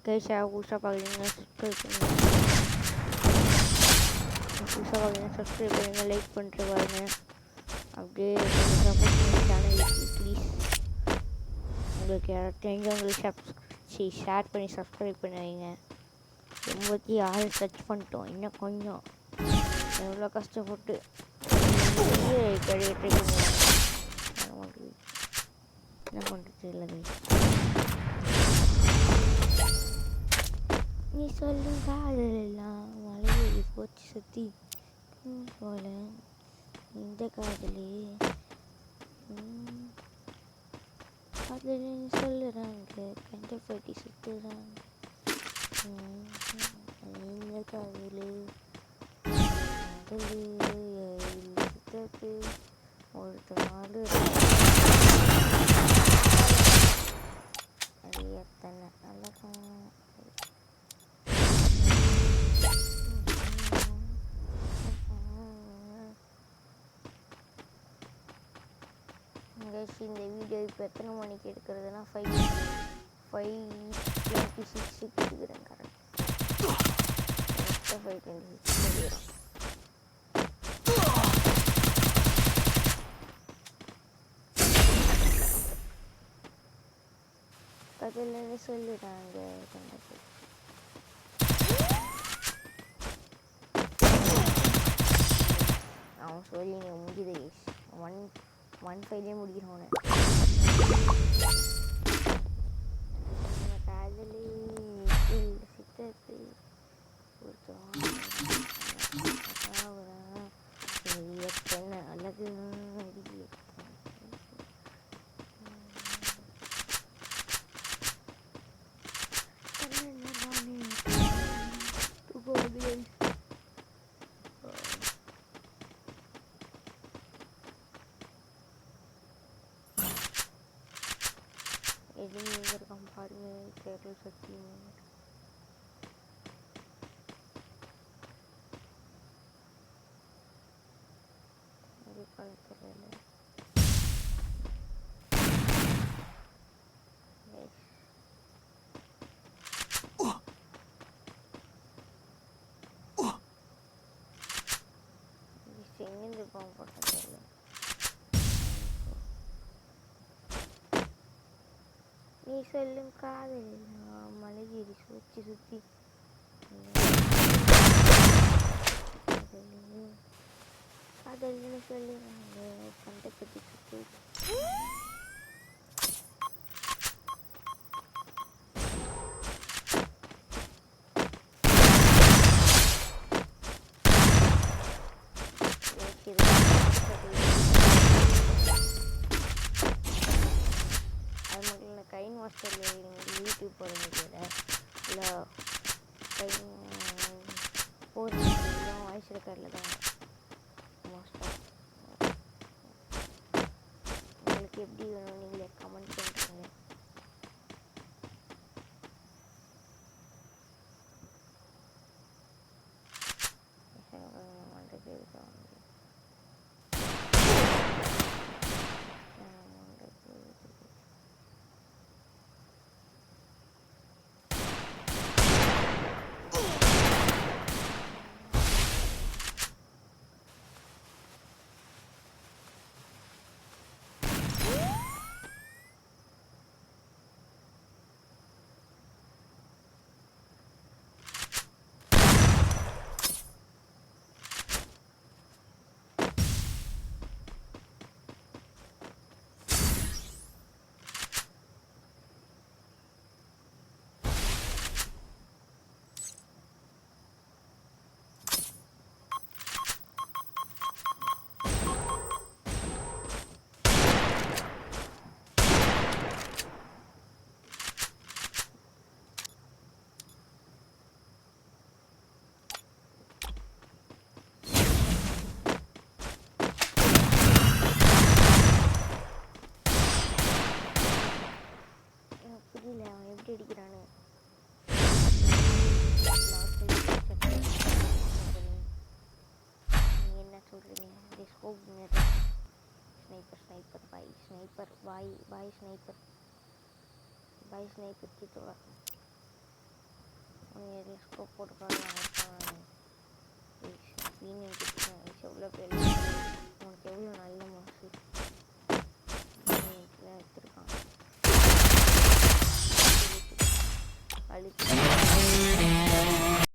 Guys புதுசாக பார்க்குறீங்கன்னா subscribe பண்ணுங்கள். புதுசாக பார்க்குறீங்கன்னா சப்ஸ்கிரைப் பண்ணுங்கள், லைக் பண்ணிட்டு பாருங்க. அப்படியே சப்போர்ட் பண்ணி சேனலுக்கு ப்ளீஸ். உங்களுக்கு யாராவது தெரிஞ்சவங்களுக்கு ஷேர் பண்ணி சப்ஸ்கிரைப் பண்ணி வைங்க. 86 டச் பண்ணிட்டோம், இன்னும் கொஞ்சம். எவ்வளோ கஷ்டப்பட்டு கிடையாது என்ன பண்ணுறது இல்லை. நீ சொல்லும் காதல் எல்லாம் மலையேறி போச்சு சுற்றி போல இந்த காதலே காதலின்னு சொல்லுறாங்க, கண்டபடி சுற்றுறாங்க இந்த காதலே சுத்தப்பு ஒருத்த நாடு அது எத்தனை அழகான இந்த வீடியோ இப்போ எத்தனை மணிக்கு எடுக்கிறதுனா 5:26 எடுக்கிறேன். கரெக்டாக 5:26 எடுக்கிறோம். கதையில சொல்லிடுறாங்க அவன் சொல்லி நீங்கள் முடியுது 1:5 முடிக்கிறோன்னு காதலி சித்தப்பு எத்தனை அழகு எதுவும் எங்கே இருக்கான் பாருங்க. தேட்டர் சக்தி தெரியல. எங்கேருந்து போக தெரியல. நீ சொல்லும் காதல் மலையேறி சுற்றி சுற்றி காதல்னு சொல்லுறாங்க, கண்டபடி சுற்றி அது மட்டும் இல்லை. கைன் மாஸ்டரில் யூடியூப் போட முடியல. இல்லை கைன் வாய்ஸ் ரெக்கார்டில் தான் மோஸ்ட்டாக. உங்களுக்கு எப்படி வேணும் நீங்களே கமெண்ட் பண்ணுறீங்க. புரியல அவன் எப்படி அடிக்கிறானு. நீங்கள் என்ன சொல்கிறீங்க? ஸ்னைப்பர் பாய் ஸ்னைப்பர் கிட்டோட எதில் ஸ்கோப் போட்டுக்காக மீன் எவ்வளோ பேர் உனக்கு எவ்வளோ நல்ல மனசு எடுத்துருக்கான் அழிச்சு